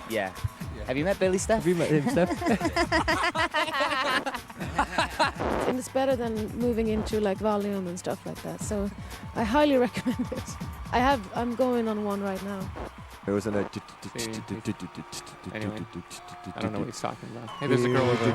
Yeah. Have you met Billy, Steph? Have you met him, Steph? And it's better than moving into like volume and stuff like that. So I highly recommend it. I'm going on one right now. It was Anyway, I don't know what he's talking about. Hey, there's a girl over there.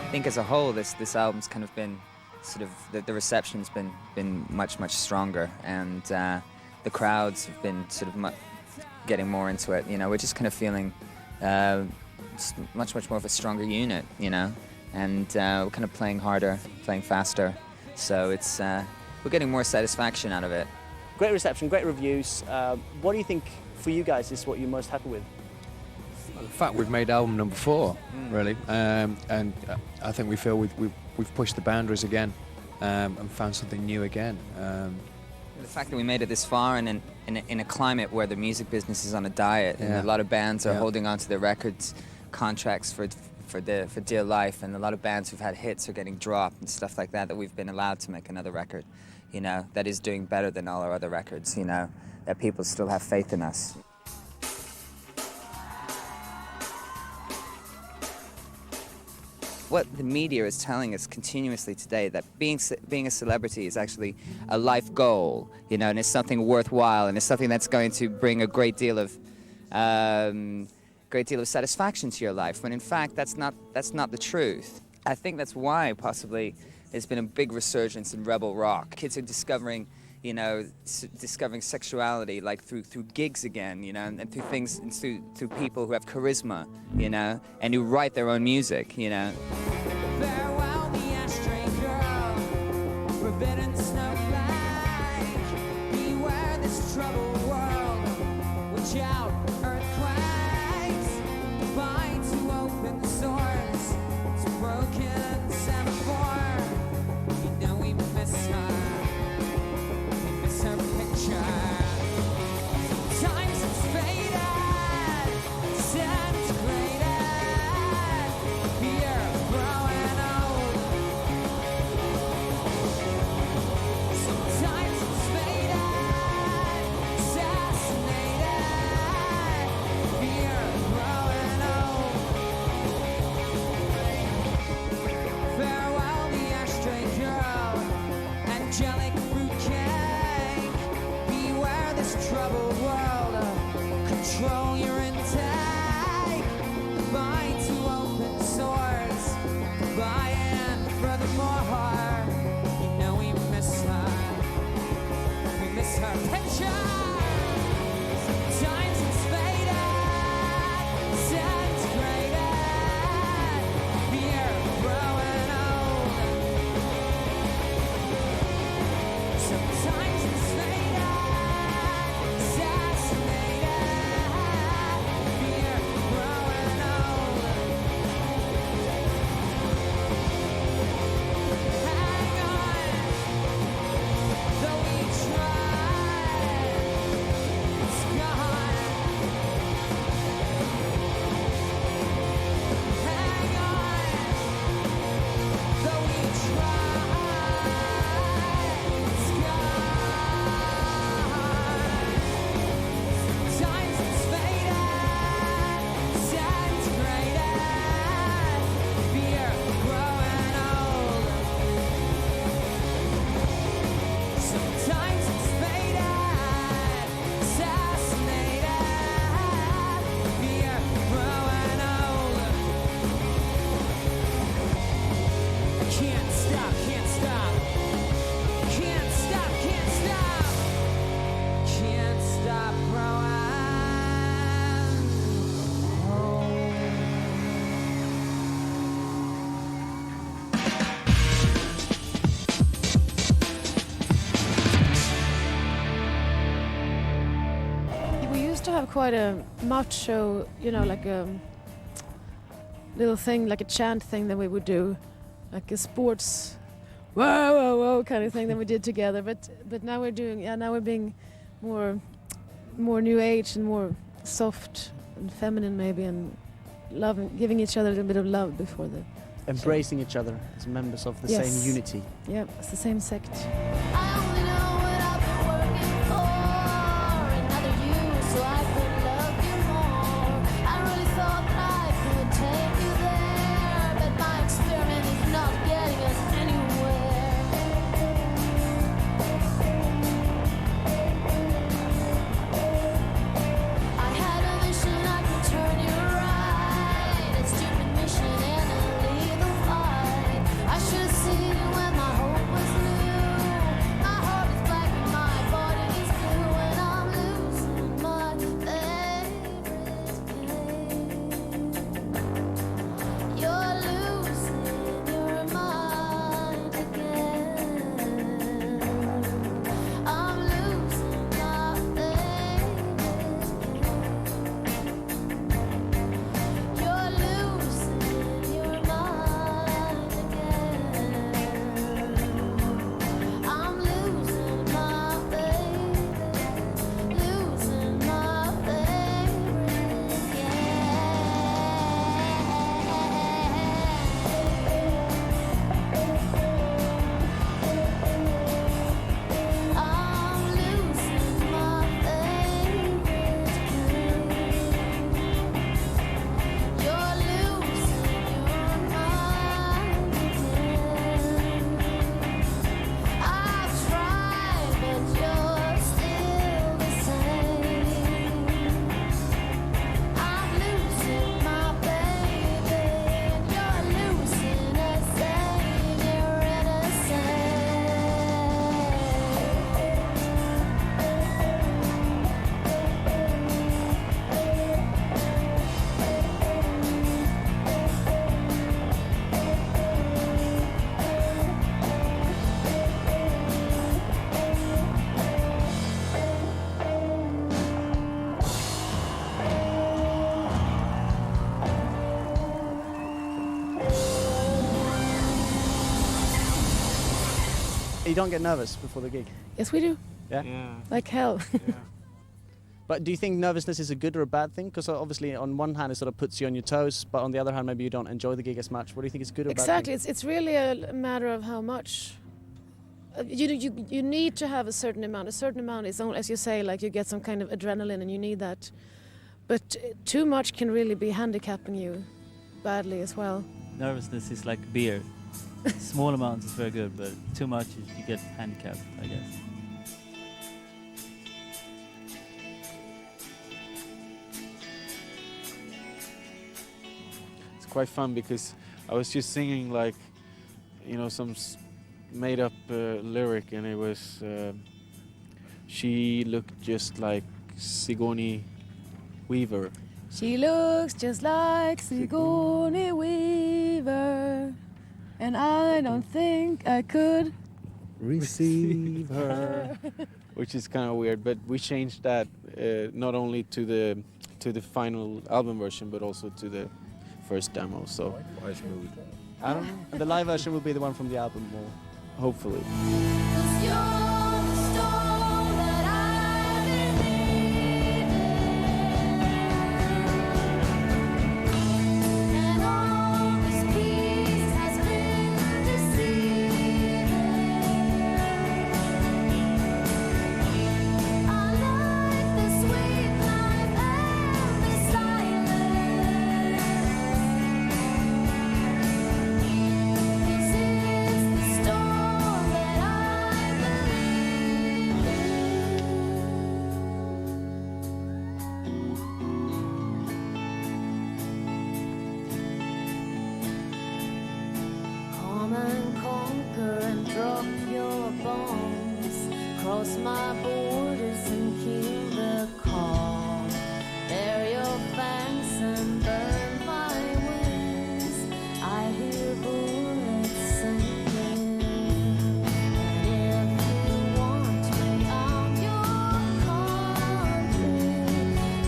I think as a whole, this album's kind of been sort of the reception's been much stronger, and the crowds have been sort of getting more into it. You know, we're just kind of feeling much more of a stronger unit. You know, and we're kind of playing harder, playing faster. So it's we're getting more satisfaction out of it. Great reception, great reviews. What do you think for you guys is what you're most happy with? The fact we've made album number 4, really, and I think we feel we've pushed the boundaries again and found something new again. The fact that we made it this far, and in a climate where the music business is on a diet, and a lot of bands are holding on to their records contracts for dear life, and a lot of bands who've had hits are getting dropped and stuff like that. That we've been allowed to make another record, you know, that is doing better than all our other records. You know, that people still have faith in us. What the media is telling us continuously today, that being a celebrity is actually a life goal, you know, and it's something worthwhile, and it's something that's going to bring a great deal of satisfaction to your life. When in fact that's not the truth. I think that's why possibly there's been a big resurgence in rebel rock. Kids are discovering, you know, discovering sexuality like through gigs again, you know, and through things, and through people who have charisma, you know, and who write their own music, you know. Farewell, the ashtray girl, forbidden snowflake. Beware this troubled world. Watch out, earthquakes. Goodbye to open source. It's broken semaphore. You know we miss her. Her picture. Sometimes it's faded, disintegrated. Fear of growing old. Sometimes it's faded, assassinated. Fear of growing old. Farewell, the ashtray girl, angelic fruitcake. Troubled world, control your intake. Goodbye to open source. Goodbye and furthermore, you know we miss her. We miss her picture. Sometimes it's faded, disintegrated. Fear of growing old. Sometimes it's faded. Assassinated. used to have quite a macho, like a little thing, like a chant thing that we would do, like a sports, whoa, whoa, whoa kind of thing that we did together. But now we're being more new age and more soft and feminine maybe, and giving each other a little bit of love before the Embracing each other as members of the Yes. same unity. Yeah, it's the same sect. I only know what I've been working for. Another you, so I could love you more. I really thought that I could take you there, but my experiment is not getting us anywhere. I had a vision I could turn you right. A stupid mission and a lethal fight. I should have seen it when my hope was new. My heart is black and my body is blue, and I'm losing my favorite game. You're losing your mind again. I'm losing my favorite game. You're losing your mind again. I'm losing my favorite, losing my favorite game. I'm losing my favorite game. You're losing your mind again. I've tried, but you're still the same. I'm losing my baby, and you're losing the same. You're innocent. You don't get nervous before the gig? Yes, we do. Yeah? Like hell. But do you think nervousness is a good or a bad thing? Because obviously on one hand it sort of puts you on your toes, but on the other hand maybe you don't enjoy the gig as much. What do you think is good or bad Exactly. thing? It's really a matter of how much. You need to have a certain amount. A certain amount is only, as you say, like you get some kind of adrenaline and you need that. But too much can really be handicapping you badly as well. Nervousness is like beer. Small amounts is very good, but too much you get handicapped, I guess. It's quite fun because I was just singing like, some made up lyric, and it was she looked just like Sigourney Weaver. She looks just like Sigourney Weaver, and I don't think I could Receive her, which is kind of weird, but we changed that not only to the final album version, but also to the first demo. So I don't know. And the live version will be the one from the album, or Hopefully. 'Cause you're the storm that I've been needing, and all this peace has been deceiving. I like the sweet life and the silence. This is the storm that I believe in. Come and conquer and drop your bombs. Cross my borders and kill the call. Bear your fangs and burn my wings. I hear bullets sinking. And if you want me, I'm your country.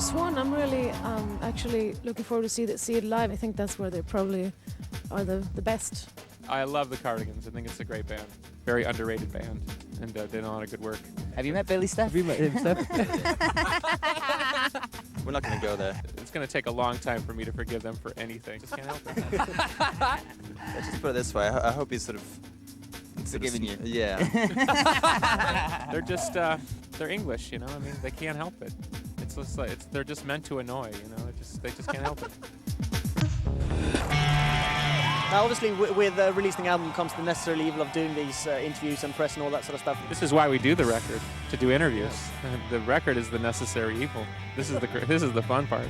Zwan, I'm really actually looking forward to see it live. I think that's where they probably are the best. I love the Cardigans. I think it's a great band. Very underrated band, and they do a lot of good work. Have you met Billy Steph? Have you met him, Steph? We're not going to go there. It's going to take a long time for me to forgive them for anything. Just can't help it. Let's just put it this way. I hope he's sort of Forgiving you. Yeah. They're just they're English, you know. I mean, they can't help it. It's just like they're just meant to annoy, you know. They just can't help it. Now, obviously, with releasing the album comes the necessary evil of doing these interviews and press and all that sort of stuff. This is why we do the record, to do interviews. The record is the necessary evil. This is the fun part.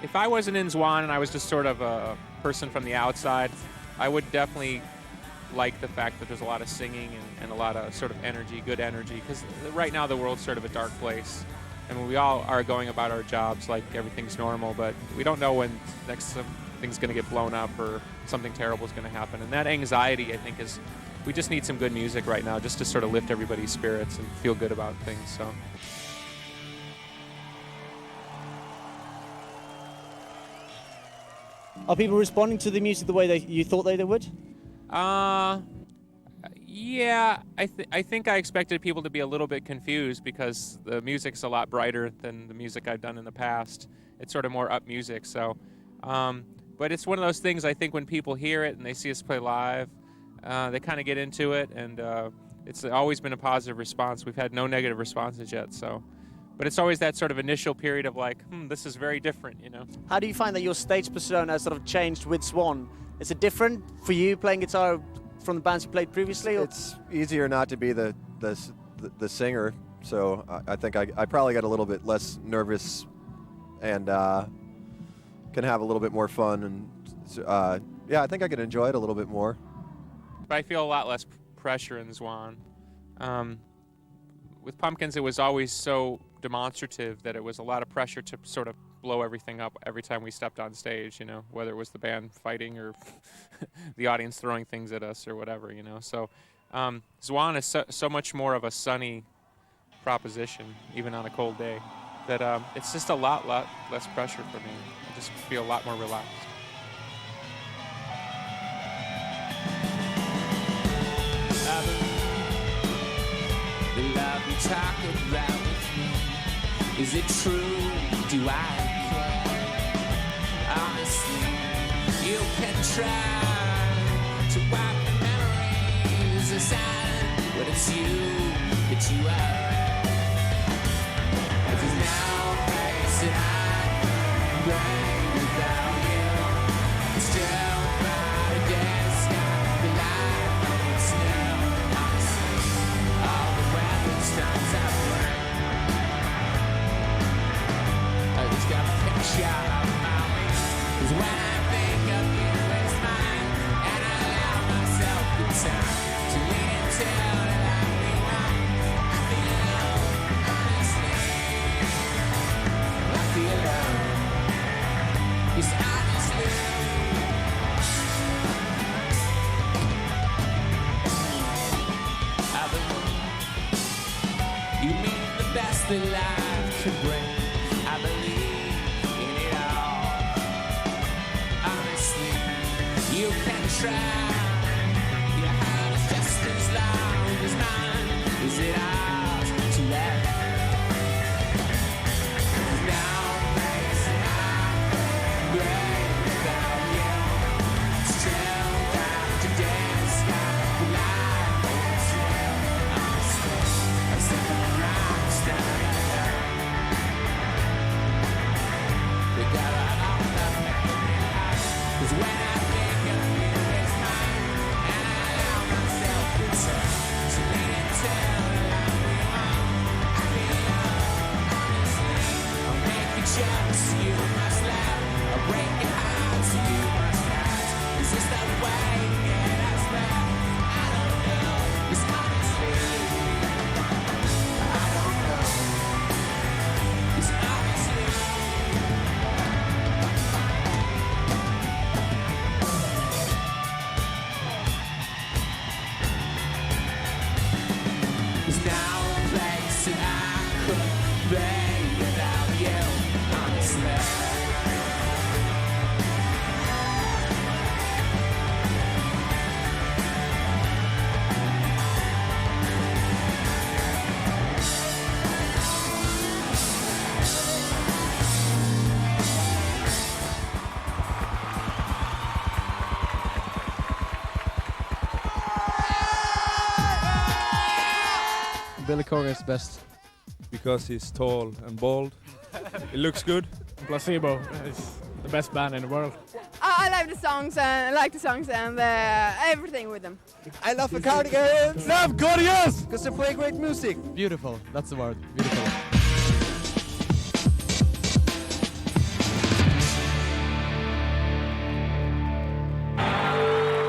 If I wasn't in Zwan and I was just sort of a person from the outside, I would definitely like the fact that there's a lot of singing and a lot of sort of energy, good energy, because right now the world's sort of a dark place. I mean, we all are going about our jobs like everything's normal, but we don't know when next something's going to get blown up or something terrible is going to happen. And that anxiety, I think, is we just need some good music right now just to sort of lift everybody's spirits and feel good about things. So. Are people responding to the music the way you thought they would? Yeah, I think I expected people to be a little bit confused because the music's a lot brighter than the music I've done in the past. It's sort of more up music, so. But it's one of those things, I think when people hear it and they see us play live, they kind of get into it, and it's always been a positive response. We've had no negative responses yet, so. But it's always that sort of initial period of like, this is very different, you know. How do you find that your stage persona has sort of changed with Zwan? Is it different for you playing guitar from the bands you played previously? Or? It's easier not to be the singer, so I think I probably got a little bit less nervous and can have a little bit more fun, and yeah, I think I could enjoy it a little bit more. But I feel a lot less pressure in Zwan. With Pumpkins, it was always so demonstrative that it was a lot of pressure to sort of blow everything up every time we stepped on stage, you know, whether it was the band fighting or the audience throwing things at us or whatever, you know. So Zwan is so much more of a sunny proposition, even on a cold day, that it's just a lot less pressure for me. I just feel a lot more relaxed. The love you talk about with me Is it true? Do I care? Honestly, you can try to wipe the memories aside, but it's you that you are. Because now face it, I can't without you. Still by the desk, the light of snow. Honestly, all the weapons times I burn. I just got a picture of my wings. 'Cause when I think of you, it's mine. And I allow myself the time to lean into the light we want. I feel alone, honestly. I feel alone. Yes, honestly. I believe you mean the best that life could bring. I believe in it all. Honestly, you can try. Your heart is just as long as mine. Is it ours to let? Now face it, I break without you. Still down to dance, the light won't still. Honestly, I'm stepping around, standing there. We got a lot of memories. 'Cause when I think of you, it's mine. And I allow myself to turn to lean into the light we want. I feel love, honestly. I'll make you jealous, you must laugh. I'll break your heart, so you must ask. Is this the way to get us back? I don't know. It's honestly, I don't know. It's honestly. It's now a place that I could be without you, honestly. Billy Corgan's best. Because he's tall and bald. It looks good. Placebo is the best band in the world. I like the songs and everything with them. I love the Cardigans! Love Cardigans! Because they play great music. Beautiful. That's the word. Beautiful.